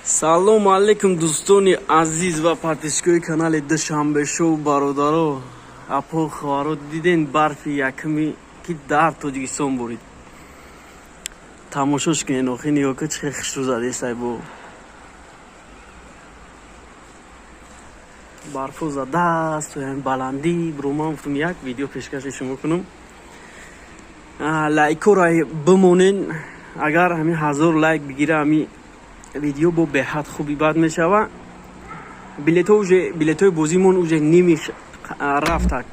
салому алейкум дӯстони азиз ва подписчикои канали душанбешоу бародаро, апо ховаро, диден барфи якми ки дар Тоҷикистон бурид. Тамошош кунед, охи нигоҳ кунед чӣ хушрӯ задестай бо барфу задааст, баландӣ. Бируман гуфтам як видео пешкаши шумо кунам. Лайкора бимонен, агар ҳамин 1000 лайк бигира ҳамин видео бо беҳад хуби бад мешава. билетҳои бозимон уже ними рафта.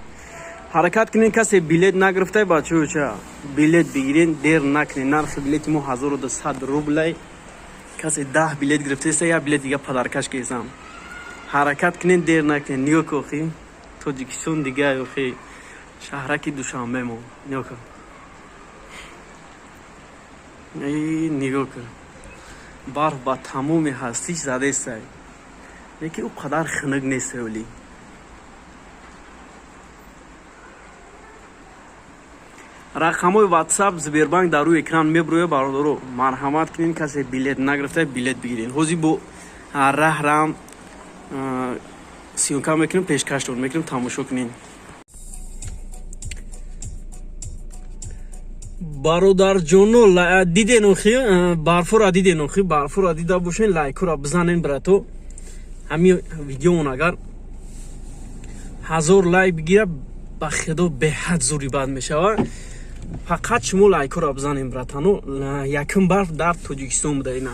ҳаракат кунен, касе билет нагирифта бачаҳо, билет бигирен, дер накунен. нархи билети мо 1200 рублай. касе 10 билет гирифтаеса, як билет дига падаркаш кесам. ҳаракат кунен, дер накунен. нигоҳ кун охи, Тоҷикистон дига охи, шаҳраки Душанбе мо. нигоҳ кун, нигоҳ кун. барф ба тамоми ҳастиш задестай, лекин ӯ қадар хунук нест. оли рақамҳои WhatsApp, Сбербанк дар рӯи экран мебурояд. бародаро, марҳамат кунед, касе билет нагирифта билет бигирен. ҳозир бо раҳрам сиёнка мекунем, пешкаштон мекунем, тамошо кунед. бародарҷоно, диден охи, барфура диден охи, барфура дида бошен, лайкура бизанен брато. ҳамин видеомон агар 1000 лайк бигира, ба худо беҳад зури бад мешава. фақат шумо лайкура бизанен братано. якум барф дар Тоҷикистон буда. ина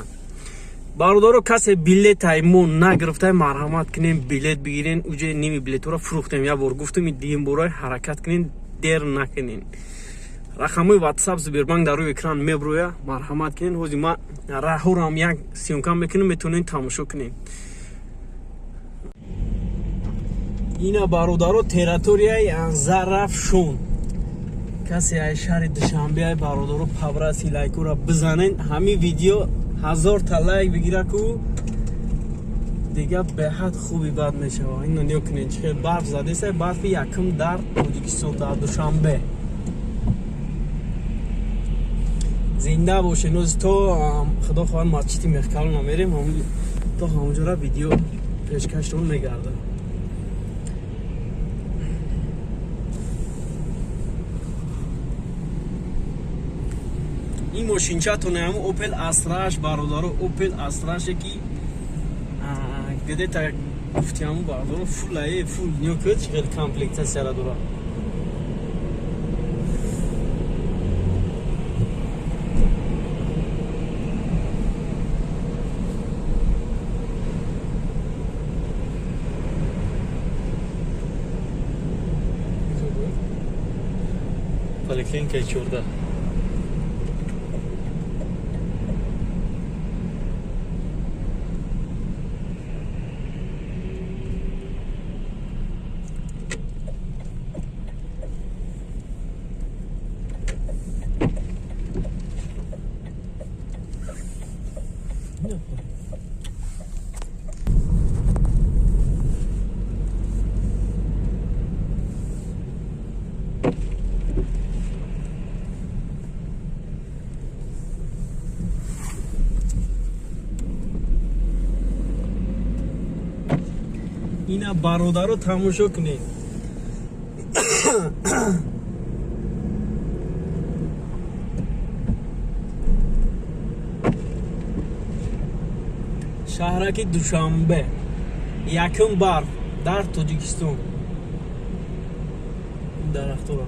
бародаро, касе билетай мо нагирифтай, марҳамат кунен, билет бигирен. уҷе ними билетҳоро фурӯхтем. як бор гуфтем, дигин бора ҳаракат кунен, дер накунен. рақамҳои WhatsApp, Сбербанк дар рӯи экран мебурояд. марҳамат кунен. ҳозир ман раҳҳорам як сиёнка мекунем, метавонед тамошо кунед. ина бародаро, территорияи Зарафшон. касе ай шаҳри Душанбе, ай бародаро, павраси лайкура бизанен. ҳамин видео 1000 та лайк бигира ку дига беҳад хуби бад мешава. ина нигоҳ кунед, чӣ хел барф задестай. барфи якум дар Тоҷикистон, дар Душанбе. зинда бошен. оз то худо хоҳад масҷиди мехкалона мерем, то ҳамонҷора видео пешкаштон мегардад. ин мошинчатоне ҳамун Opel Astra бародаро, Opel Astra ки где-то гуфти ҳамун бародаро, фул нигоҳ кунед чӣ хел комплектасияра дорад. Поликлиника 14. ина бародаро, тамошо кунед. шаҳраки Душанбе, якум барф дар Тоҷикистон. дарахтор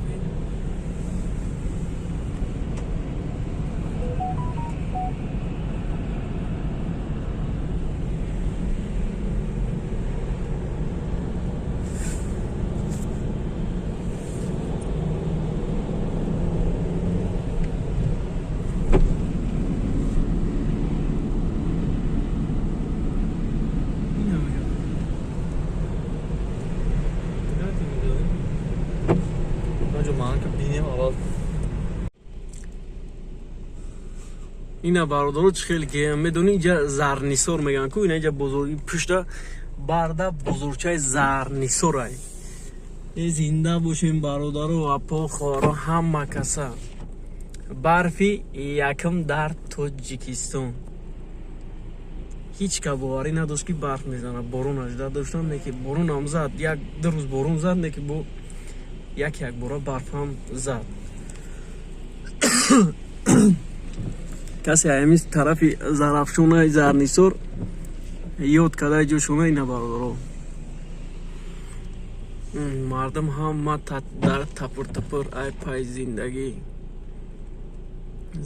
ина бародаро, чӣ хел ки медони инҷа Зарнисор меган ку. ина инҷа бозори пушта барда бозорчаи Зарнисорай. зинда бошем бародаро, апо хоҳаро, ҳама каса. барфи якум дар Тоҷикистон. ҳеҷ ка боварӣ надошт ки барф мезанад, боронаш зад доштам, неки боронам зад, як ду рӯз борон зад, неки бо як бора барфам зад. касе ҳамин тарафи зарафшонаи Зарнисор ёд кадай ҷошона ина бародаро. мардум ҳама дар тапур ай пай зиндагӣ.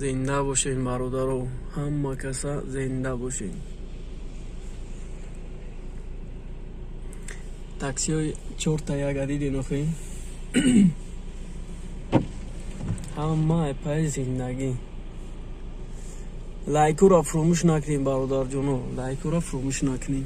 Зинда бошен бародаро, ҳама каса зинда бошен. таксиҳои 4 дидем охи. ҳама ай пай зиндагӣ. лайкуро фурӯмӯш накунем бародарҷоно, лайкуро фурӯмӯш накунем.